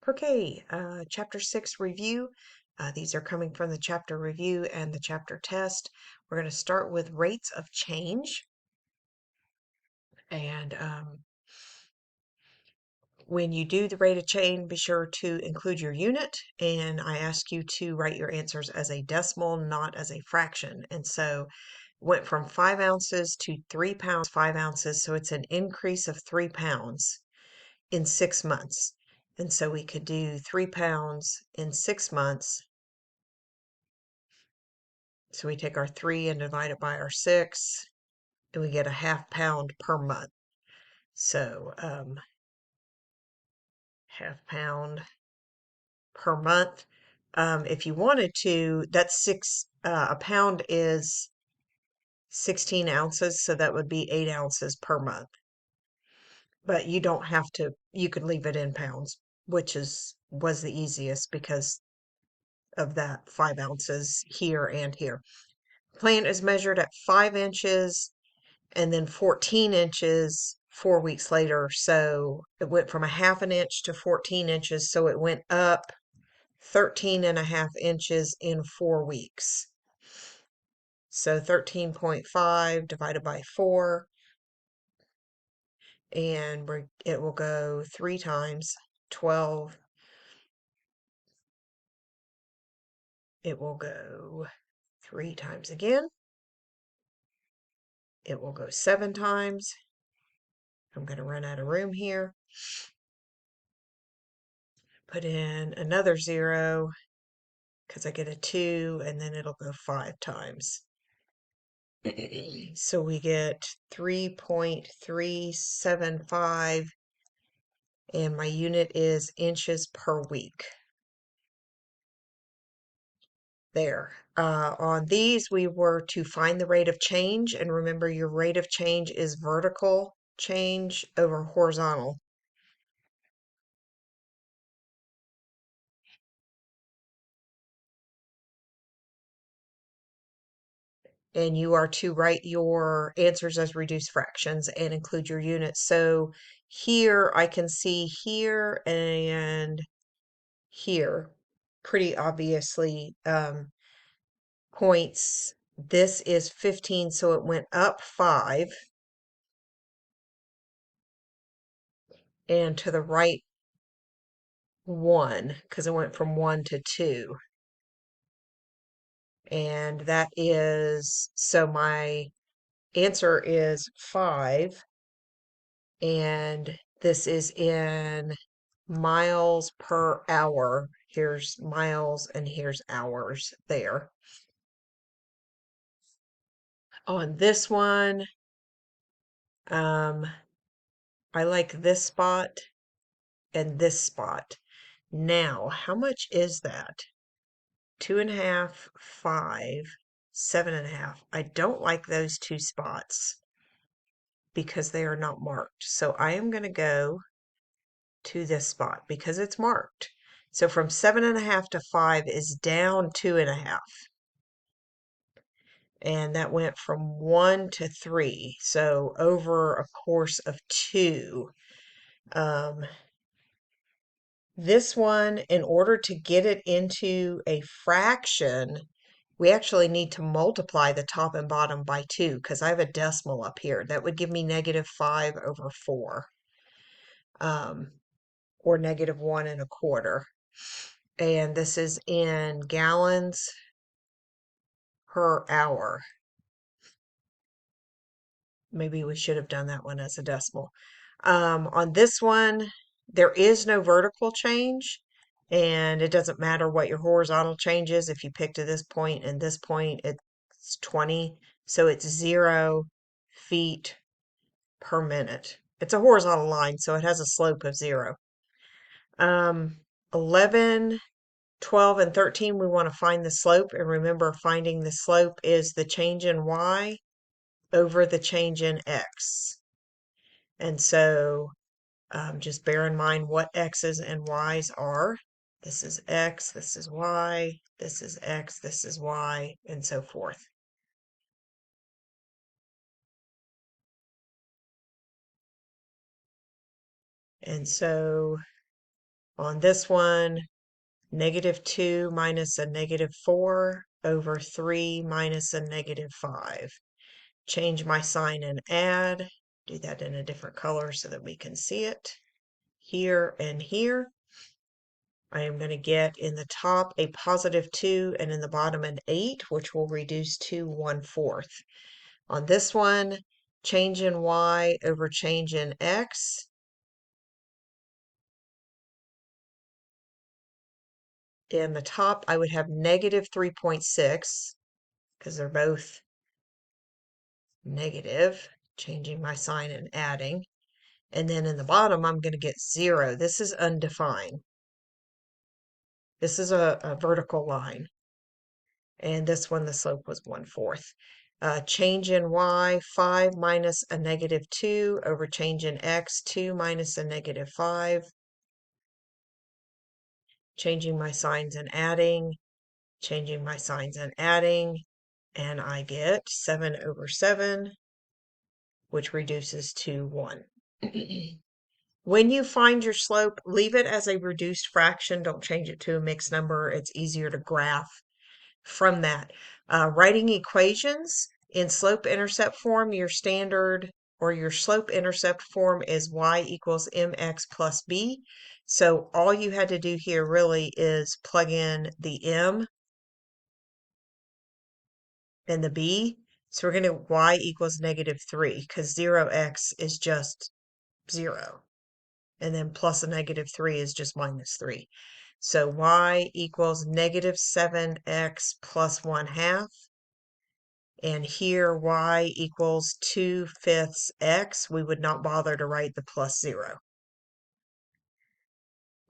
Okay, Chapter 6 review. These are coming from the chapter review and the chapter test. We're going to start with rates of change. And when you do the rate of change, be sure to include your unit. And I ask you to write your answers as a decimal, not as a fraction. And so went from 5 ounces to 3 pounds, 5 ounces. So it's an increase of 3 pounds in 6 months. And so we could do 3 pounds in 6 months. So we take our 3 and divide it by our 6, and we get a half pound per month. So half pound per month. If you wanted to, that's a pound is 16 ounces, so that would be 8 ounces per month. But you don't have to, you could leave it in pounds, which was the easiest because of that 5 ounces here and here. Plant is measured at 5 inches and then 14 inches 4 weeks later. So it went from a half an inch to 14 inches. So it went up 13 and a half inches in 4 weeks. So 13.5 divided by 4, and it will go 3 times 12. It will go 3 times again. It will go 7 times. I'm going to run out of room here. Put in another 0 because I get a 2, and then it'll go 5 times. So we get 3.375, and my unit is inches per week. There. On these, we were to find the rate of change, and remember your rate of change is vertical change over horizontal. And you are to write your answers as reduced fractions and include your units. So here I can see here and here pretty obviously points. This is 15, so it went up 5. And to the right 1, because it went from 1 to 2. And that is, so my answer is 5. And this is in miles per hour. Here's miles and here's hours there. On this one, I like this spot and this spot. Now, how much is that? 2.5, 5, 7.5. I don't like those 2 spots because they are not marked. So I am going to go to this spot because it's marked. So from 7.5 to 5 is down 2.5. And that went from 1 to 3. So over a course of 2. This one, in order to get it into a fraction, we actually need to multiply the top and bottom by 2 because I have a decimal up here. That would give me -5/4. Or -1 1/4. And this is in gallons per hour. Maybe we should have done that one as a decimal. On this one, there is no vertical change, and it doesn't matter what your horizontal change is. If you pick to this point and this point, it's 20. So it's 0 feet per minute. It's a horizontal line, so it has a slope of 0. 11, 12, and 13, we want to find the slope. And remember, finding the slope is the change in y over the change in x. And so just bear in mind what x's and y's are. This is x, this is y, this is x, this is y, and so forth. And so On this one, -2 minus a -4 over 3 minus a -5. Change my sign and add. Do that in a different color so that we can see it. Here and here. I am going to get in the top a +2 and in the bottom an 8, which will reduce to 1/4. On this one, change in y over change in x. In the top, I would have -3.6 because they're both negative, changing my sign and adding. And then in the bottom, I'm going to get 0. This is undefined. This is a vertical line. And this one, the slope was 1/4. Change in y, 5 minus a -2 over change in x, 2 minus a -5. Changing my signs and adding, changing my signs and adding, and I get 7 over 7, which reduces to 1. When you find your slope, leave it as a reduced fraction. Don't change it to a mixed number. It's easier to graph from that. Writing equations in slope-intercept form, your standard or your slope-intercept form is y equals mx plus b. So all you had to do here really is plug in the m and the b. So we're going to y equals -3 because 0x is just 0. And then plus a -3 is just -3. So y equals -7x plus 1/2. And here y equals 2/5 x. We would not bother to write the +0.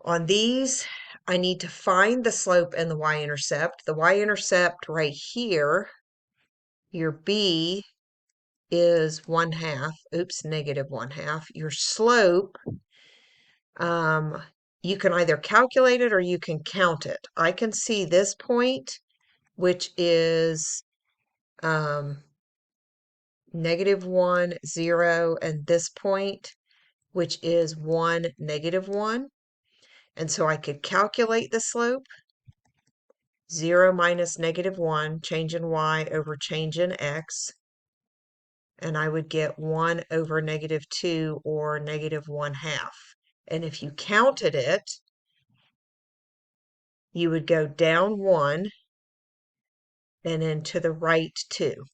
On these, I need to find the slope and the y-intercept. The y-intercept right here, your b is 1/2. Oops, -1/2. Your slope, you can either calculate it or you can count it. I can see this point, which is -1, 0, and this point, which is 1, -1. And so I could calculate the slope. 0 minus -1, change in y over change in x. And I would get 1 over -2 or -1/2. And if you counted it, you would go down 1 and then to the right 2.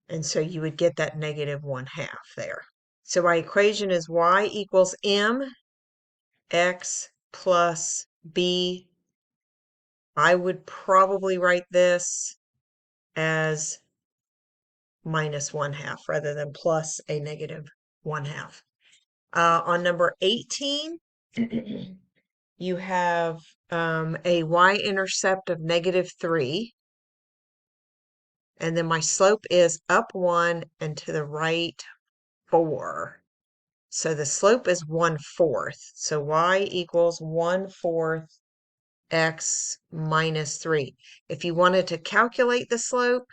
And so you would get that -1/2 there. So my equation is y equals mx plus b. I would probably write this as -1/2 rather than plus a -1/2. On number 18, you have a y-intercept of -3. And then my slope is up 1 and to the right 4. So the slope is 1/4. So y equals 1/4 x minus 3. If you wanted to calculate the slope,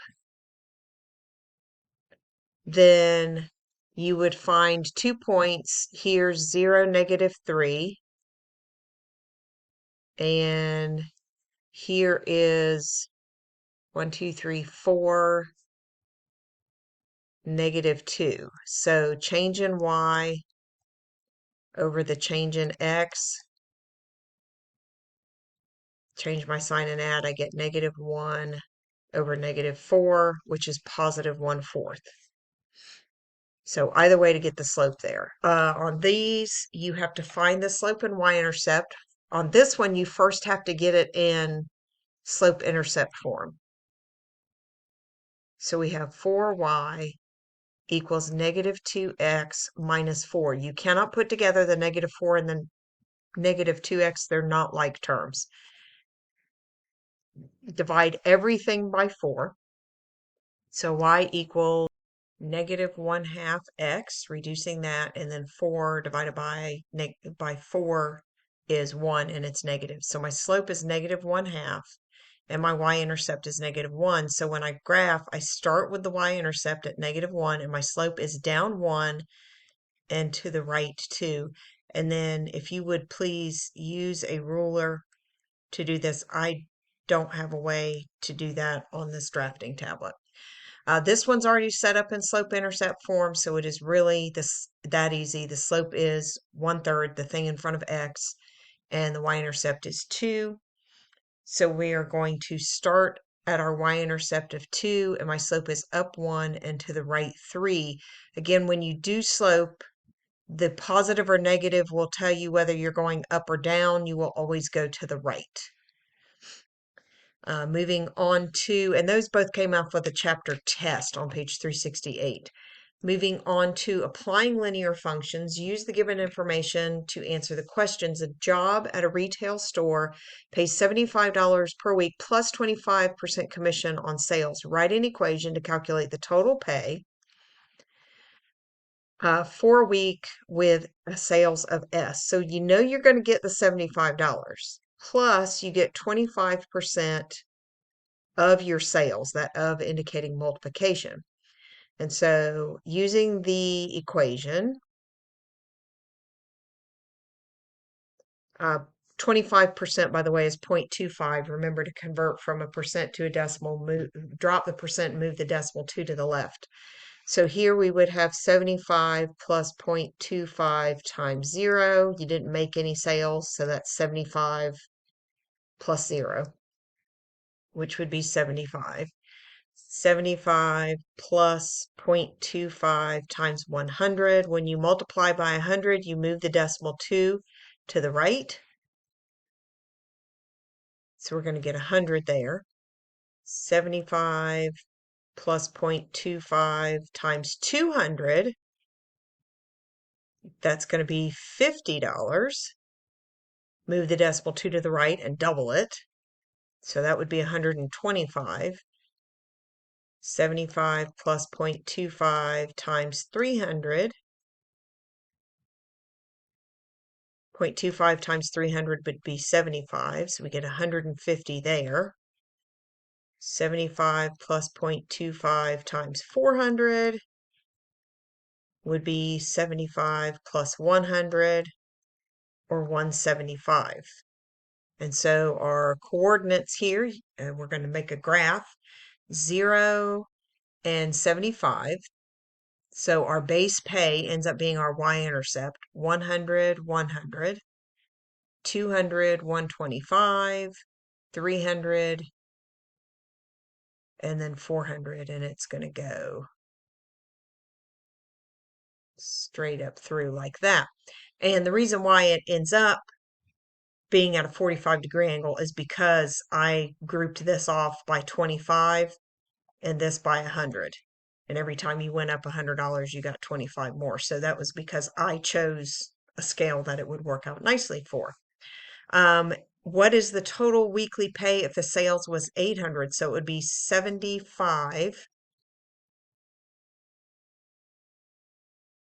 then you would find 2 points. Here's 0, -3. And here is 1, 2, 3, 4, -2. So change in y over the change in x. Change my sign and add. I get -1 over -4, which is positive 1/4. So either way to get the slope there. On these, you have to find the slope and y-intercept. On this one, you first have to get it in slope-intercept form. So we have 4y equals -2x minus 4. You cannot put together the -4 and the -2x. They're not like terms. Divide everything by 4. So y equals -1/2 x, reducing that, and then 4 divided by 4 is 1, and it's negative. So my slope is -1/2, and my y-intercept is -1. So when I graph, I start with the y-intercept at -1, and my slope is down 1 and to the right 2. And then if you would please use a ruler to do this. I don't have a way to do that on this drafting tablet. This one's already set up in slope-intercept form, so it is really that easy. The slope is 1/3 the thing in front of x, and the y-intercept is 2. So we are going to start at our y-intercept of 2, and my slope is up 1 and to the right 3. Again, when you do slope, the positive or negative will tell you whether you're going up or down. You will always go to the right. Moving on to, and those both came off with a chapter test on page 368. Moving on to applying linear functions, use the given information to answer the questions. A job at a retail store pays $75 per week plus 25% commission on sales. Write an equation to calculate the total pay for a week with a sales of S. So you know you're going to get the $75 plus you get 25% of your sales, that of indicating multiplication. And so using the equation, 25%, by the way, is 0.25. Remember to convert from a percent to a decimal, drop the percent, move the decimal 2 to the left. So here we would have 75 plus 0.25 times 0. You didn't make any sales, so that's 75 plus 0, which would be 75. 75 plus 0.25 times 100. When you multiply by 100, you move the decimal 2 to the right. So we're going to get 100 there. 75 plus 0.25 times 200. That's going to be $50. Move the decimal 2 to the right and double it. So that would be 125. 75 plus 0.25 times 300. 0.25 times 300 would be 75, so we get 150 there. 75 plus 0.25 times 400 would be 75 plus 100, or 175. And so our coordinates here, we're going to make a graph, 0 and 75. So our base pay ends up being our y-intercept, 100, 100, 200, 125, 300, and then 400, and it's going to go straight up through like that. And the reason why it ends up being at a 45-degree angle is because I grouped this off by 25 and this by 100. And every time you went up $100, you got 25 more. So that was because I chose a scale that it would work out nicely for. What is the total weekly pay if the sales was 800? So it would be 75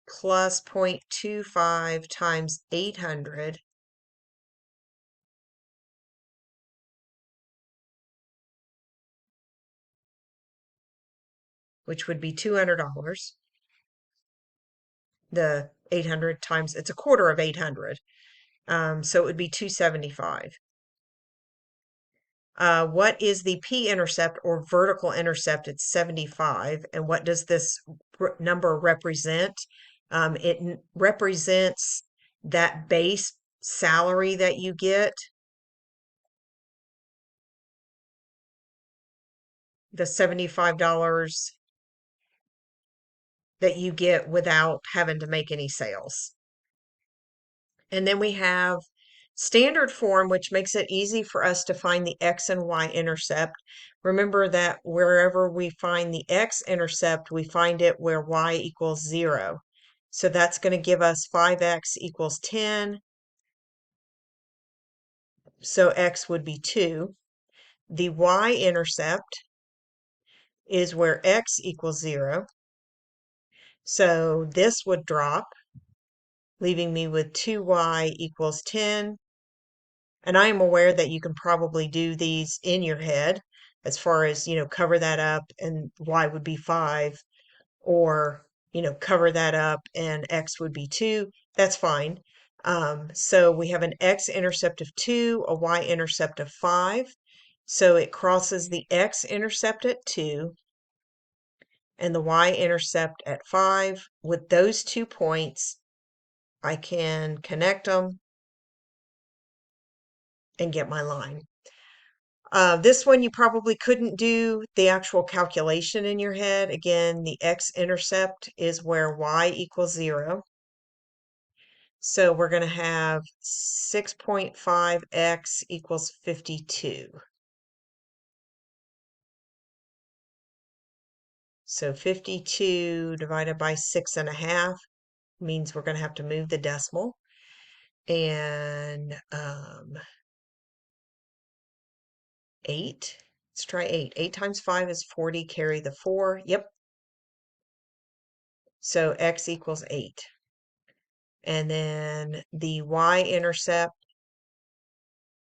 plus 0.25 times 800, which would be $200. The 800 times, it's a quarter of 800. So it would be 275. What is the p-intercept or vertical intercept? It's 75. And what does this number represent? It represents that base salary that you get, the $75 that you get without having to make any sales. And then we have standard form, which makes it easy for us to find the x and y intercept. Remember that wherever we find the x-intercept, we find it where y equals 0. So that's going to give us 5x equals 10. So x would be 2. The y-intercept is where x equals 0. So this would drop, leaving me with 2y equals 10. And I am aware that you can probably do these in your head as far as, cover that up and y would be 5, or, cover that up and x would be 2. That's fine. So we have an x-intercept of 2, a y-intercept of 5. So it crosses the x-intercept at 2 and the y-intercept at 5. With those 2 points, I can connect them and get my line. This one you probably couldn't do the actual calculation in your head. Again, the x-intercept is where y equals 0. So we're going to have 6.5x equals 52. So 52 divided by 6.5 means we're going to have to move the decimal. And 8. Let's try 8. 8 times 5 is 40. Carry the 4. Yep. So x equals 8. And then the y-intercept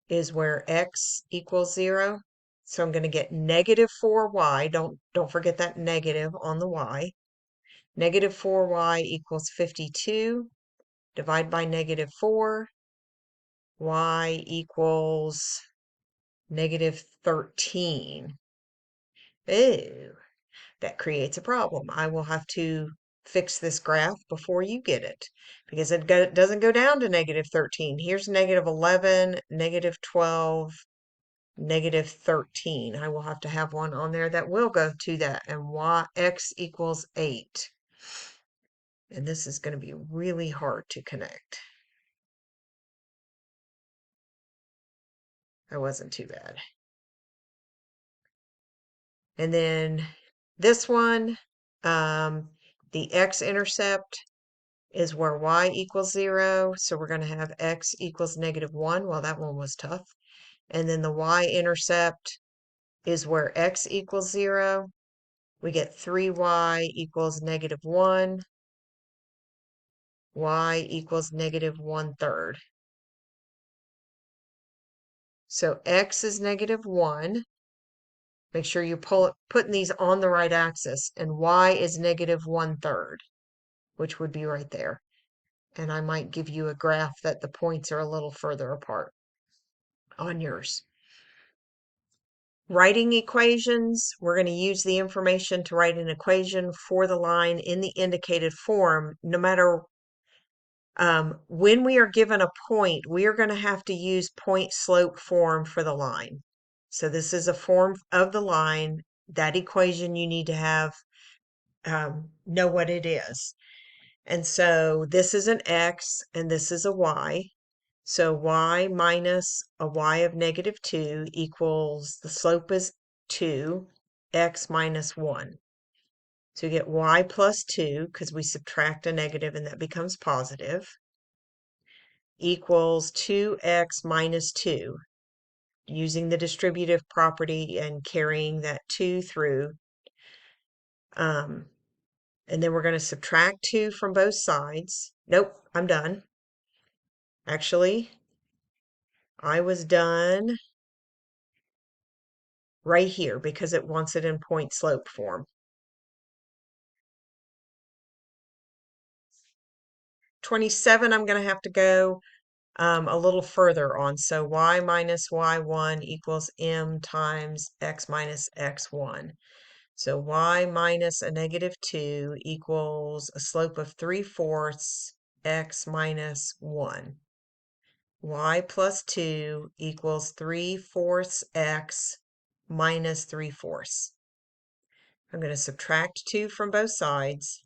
is where x equals 0. So I'm going to get negative 4y. Don't forget that negative on the y. Negative 4y equals 52. Divide by negative 4. Y equals negative 13. Ew, that creates a problem. I will have to fix this graph before you get it because it doesn't go down to negative 13. Here's negative 11, negative 12, negative 13. I will have to have one on there that will go to that. And x equals 8. And this is going to be really hard to connect. That wasn't too bad. And then this one, the x-intercept is where y equals 0. So we're going to have x equals negative 1. Well, that one was tough. And then the y-intercept is where x equals 0. We get 3y equals negative 1. Y equals negative 1/3. So x is negative 1. Make sure you're putting these on the right axis. And y is negative 1/3, which would be right there. And I might give you a graph that the points are a little further apart on yours. Writing equations, we're going to use the information to write an equation for the line in the indicated form. No matter when we are given a point, we are going to have to use point slope form for the line. So this is a form of the line. That equation you need to have know what it is. And so this is an x and this is a y. So y minus a y of negative 2 equals, the slope is 2, x minus 1. So you get y plus 2, because we subtract a negative and that becomes positive, equals 2x minus 2. Using the distributive property and carrying that 2 through. And then we're going to subtract 2 from both sides. Nope, I'm done. Actually, I was done right here because it wants it in point slope form. 27, I'm going to have to go a little further on. So y minus y1 equals m times x minus x1. So y minus a negative 2 equals a slope of 3/4 x minus 1. Y plus 2 equals 3/4 x minus 3/4. I'm going to subtract 2 from both sides.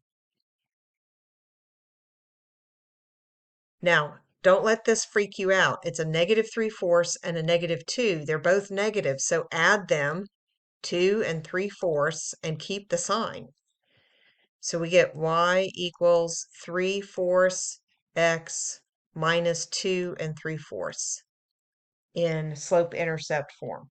Now, don't let this freak you out. It's a negative 3/4 and a negative 2. They're both negative, so add them, 2 and 3/4, and keep the sign. So we get y equals 3/4 x minus 2 and 3/4 in slope-intercept form.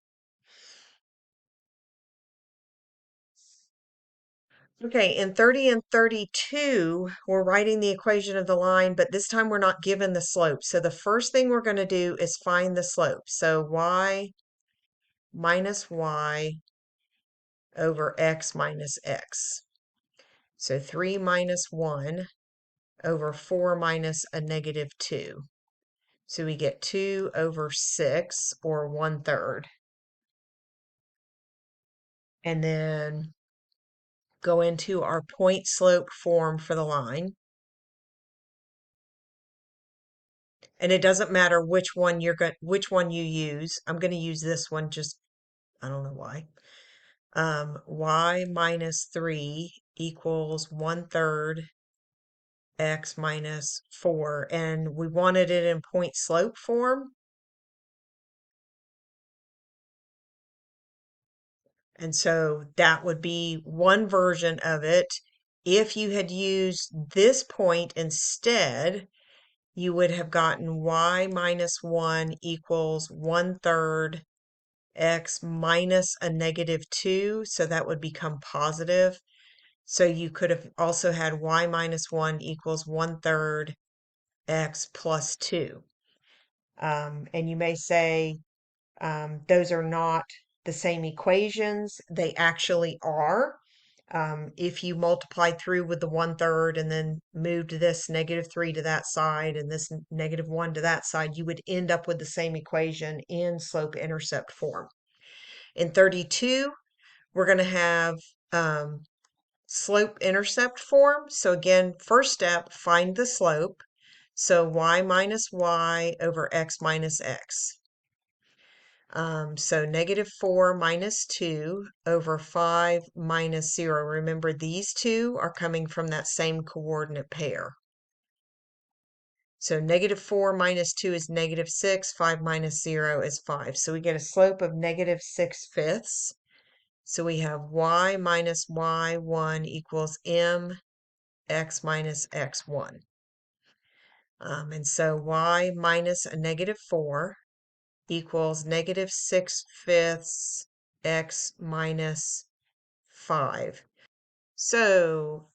Okay, in 30 and 32, we're writing the equation of the line, but this time we're not given the slope. So the first thing we're going to do is find the slope. So y minus y over x minus x. So 3 minus 1 over 4 minus a negative 2. So we get 2 over 6, or 1/3. And then go into our point slope form for the line. And it doesn't matter which one which one you use. I'm going to use this one, just I don't know why. Y minus 3 equals 1/3 x minus 4, and we wanted it in point slope form. And so that would be one version of it. If you had used this point instead, you would have gotten y minus 1 equals 1/3 x minus a -2, so that would become positive. So you could have also had y minus 1 equals 1/3 x plus 2. And you may say those are not the same equations. They actually are. If you multiplied through with the 1/3 and then moved this -3 to that side and this -1 to that side, you would end up with the same equation in slope-intercept form. In 32, we're going to have slope-intercept form. So again, first step, find the slope. So y minus y over x minus x. So -4 minus 2 over 5 minus 0. Remember, these two are coming from that same coordinate pair. So -4 minus 2 is -6. 5 minus 0 is 5. So we get a slope of -6/5. So we have y minus y1 equals m x minus x1. And so y minus a -4 equals -6/5 x minus 5. So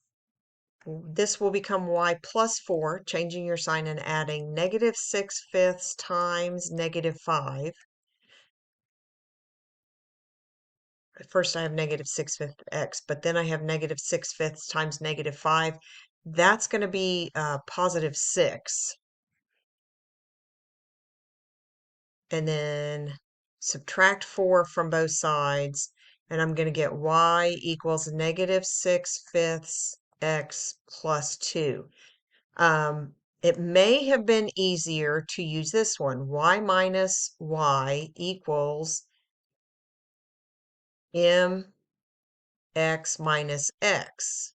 this will become y plus 4, changing your sign and adding -6/5 times -5. First I have -6/5 x, but then I have -6/5 times -5. That's going to be positive 6. And then subtract 4 from both sides, and I'm going to get y equals -6/5 x plus 2. It may have been easier to use this one. Y minus y equals m x minus x.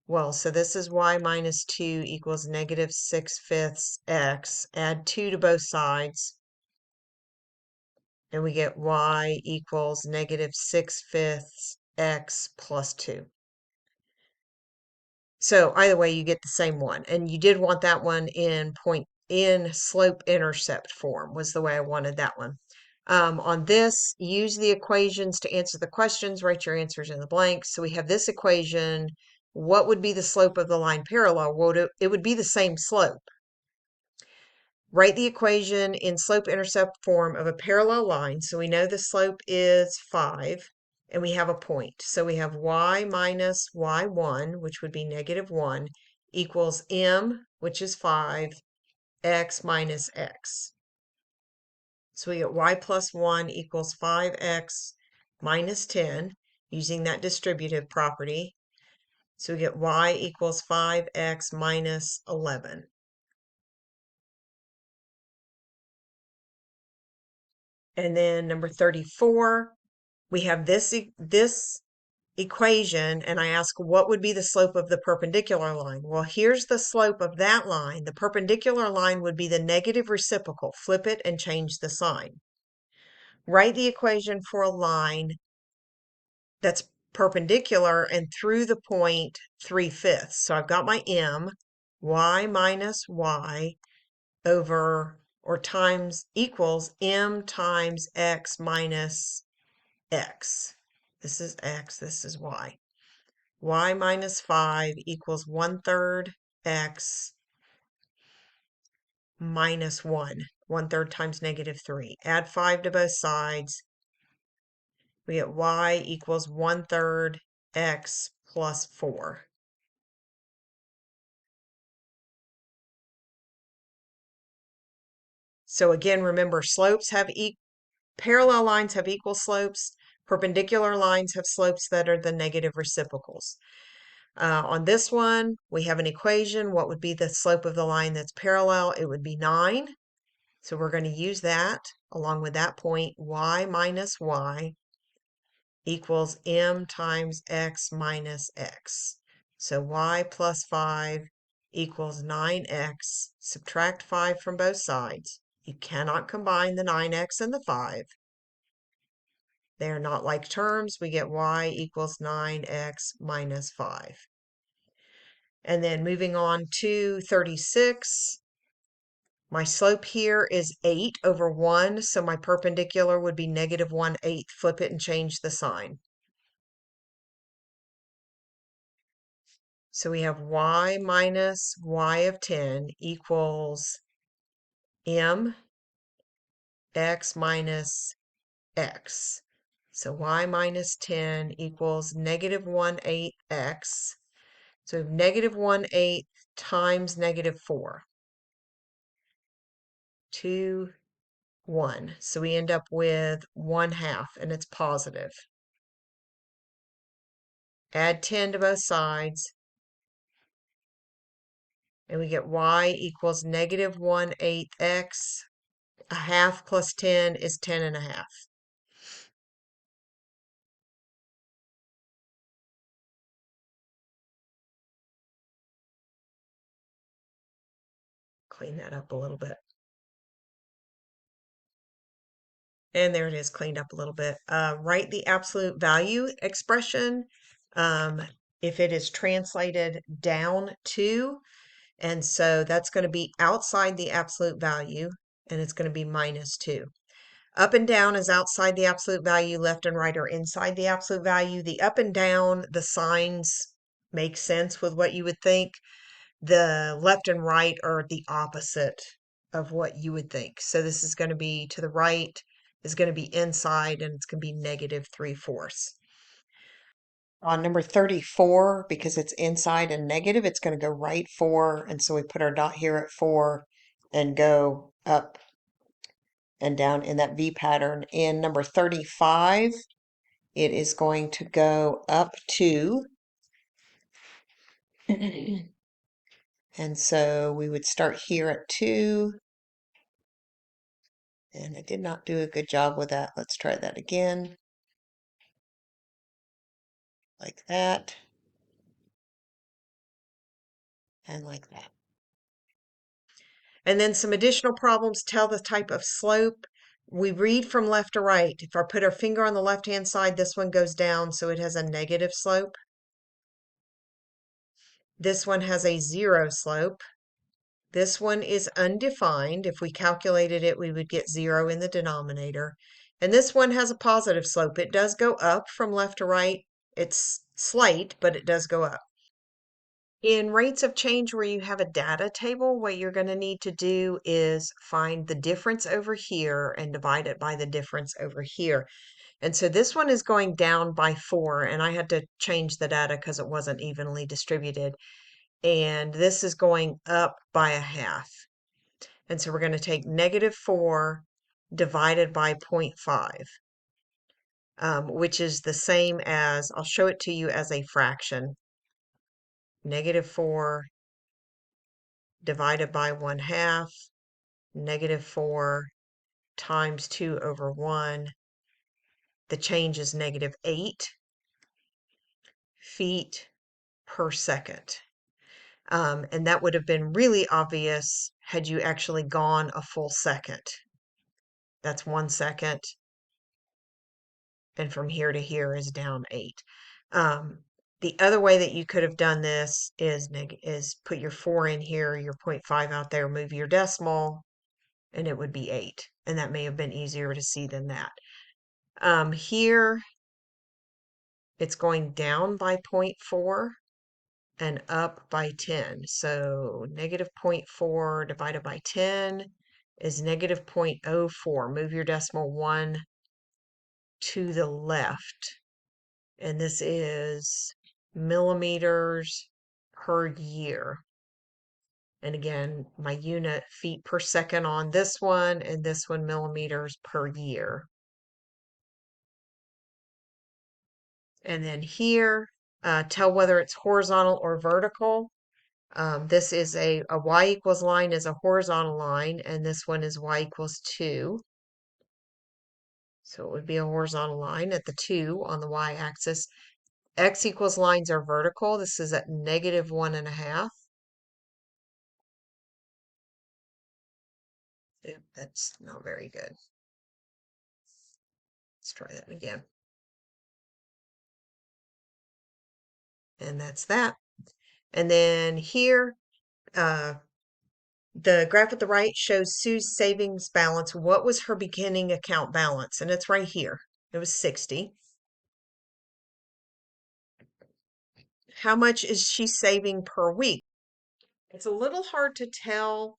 Well, so this is y minus 2 equals -6/5 x. Add 2 to both sides, and we get y equals -6/5 x plus 2. So either way, you get the same one. And you did want that one in slope-intercept form, was the way I wanted that one. On this, use the equations to answer the questions, write your answers in the blanks. So we have this equation. What would be the slope of the line parallel? Well, it would be the same slope. Write the equation in slope-intercept form of a parallel line. So we know the slope is 5, and we have a point. So we have y minus y1, which would be -1, equals m, which is 5, x minus x. So we get y plus 1 equals 5x minus 10, using that distributive property. So we get y equals 5x minus 11. And then number 34, we have this equation, and I ask what would be the slope of the perpendicular line. Well, here's the slope of that line. The perpendicular line would be the negative reciprocal. Flip it and change the sign. Write the equation for a line that's perpendicular and through the point 3/5. So I've got my m, y minus y over, or times, equals m times x minus x. This is x, this is y. Y minus 5 equals 1/3 x minus 1. 1/3 times -3. Add 5 to both sides. We get y equals 1/3 x plus 4. So again, remember slopes have parallel lines have equal slopes. Perpendicular lines have slopes that are the negative reciprocals. On this one, we have an equation. What would be the slope of the line that's parallel? It would be 9. So we're going to use that along with that point, y minus y equals m times x minus x. So y plus 5 equals 9x. Subtract 5 from both sides. You cannot combine the 9x and the 5. They are not like terms. We get y equals 9x minus 5. And then moving on to 36. My slope here is 8 over 1, so my perpendicular would be negative 1/8. Flip it and change the sign. So we have y minus y of 10 equals m x minus x. So y minus 10 equals negative 1/8 x. So negative 1/8 times negative 4. 2, 1. So we end up with 1/2, and it's positive. Add 10 to both sides, and we get y equals negative 1/8 x. A half plus 10 is 10 1/2. Clean that up a little bit. And there it is, cleaned up a little bit. Write the absolute value expression if it is translated down to. And so that's going to be outside the absolute value, and it's going to be minus 2. Up and down is outside the absolute value. Left and right are inside the absolute value. The up and down, the signs make sense with what you would think. The left and right are the opposite of what you would think. So this is going to be to the right is going to be inside, and it's going to be negative 3/4. On number 34, because it's inside and negative, it's going to go right 4. And so we put our dot here at 4 and go up and down in that V pattern. In number 35, it is going to go up 2. And so we would start here at 2. And I did not do a good job with that. Let's try that again. Like that. And like that. And then some additional problems tell the type of slope. We read from left to right. If I put our finger on the left-hand side, this one goes down, so it has a negative slope. This one has a 0 slope. This one is undefined. If we calculated it, we would get 0 in the denominator. And this one has a positive slope. It does go up from left to right. It's slight, but it does go up. In rates of change where you have a data table, what you're going to need to do is find the difference over here and divide it by the difference over here. And so this one is going down by 4, and I had to change the data because it wasn't evenly distributed. And this is going up by a half. And so we're going to take negative 4 divided by 0.5, which is the same as, I'll show it to you as a fraction. Negative 4 divided by 1/2, negative 4 times 2 over 1. The change is negative 8 feet per second. And that would have been really obvious had you actually gone a full second. That's 1 second. And from here to here is down 8. The other way that you could have done this is put your 4 in here, your 0.5 out there, move your decimal, and it would be 8. And that may have been easier to see than that. Here, it's going down by 0.4 and up by 10. So negative 0.4 divided by 10 is negative 0.04. Move your decimal 1 to the left. And this is millimeters per year. And again, my unit feet per second on this one, and this one millimeters per year. And then here, tell whether it's horizontal or vertical. This is a y equals line is a horizontal line, and this one is y equals 2. So it would be a horizontal line at the 2 on the y-axis. X equals lines are vertical. This is at -1.5. Yep, that's not very good. Let's try that again. And that's that. And then here, the graph at the right shows Sue's savings balance. What was her beginning account balance? And it's right here. It was 60. How much is she saving per week? It's a little hard to tell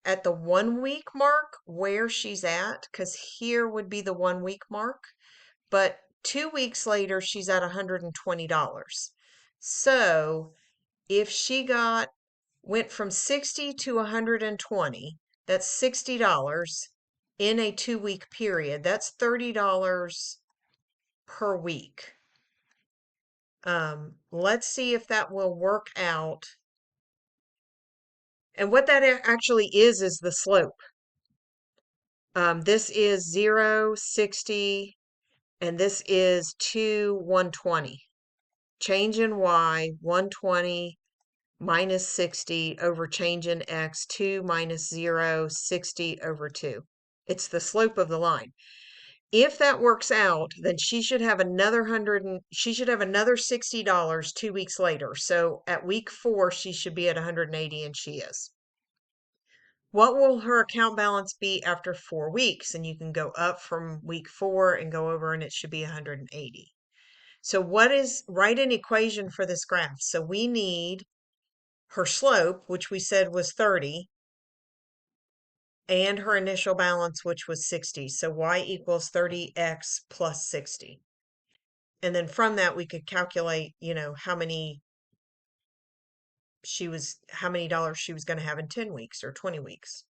at the 1 week mark where she's at, because here would be the 1 week mark. But 2 weeks later, she's at $120. So if she went from 60 to 120, that's $60 in a 2 week period. That's $30 per week. Let's see if that will work out. And what that actually is the slope. This is 0, 60, and this is 2, 120. Change in y, 120 minus 60 over change in x, 2 minus 0, 60 over 2. It's the slope of the line. If that works out, then she should have another $60 2 weeks later. So at week 4, she should be at 180, and she is. What will her account balance be after 4 weeks? And you can go up from week 4 and go over, and it should be 180. So write an equation for this graph. So we need her slope, which we said was 30, and her initial balance, which was 60. So y equals 30x plus 60. And then from that, we could calculate, how many dollars she was going to have in 10 weeks or 20 weeks.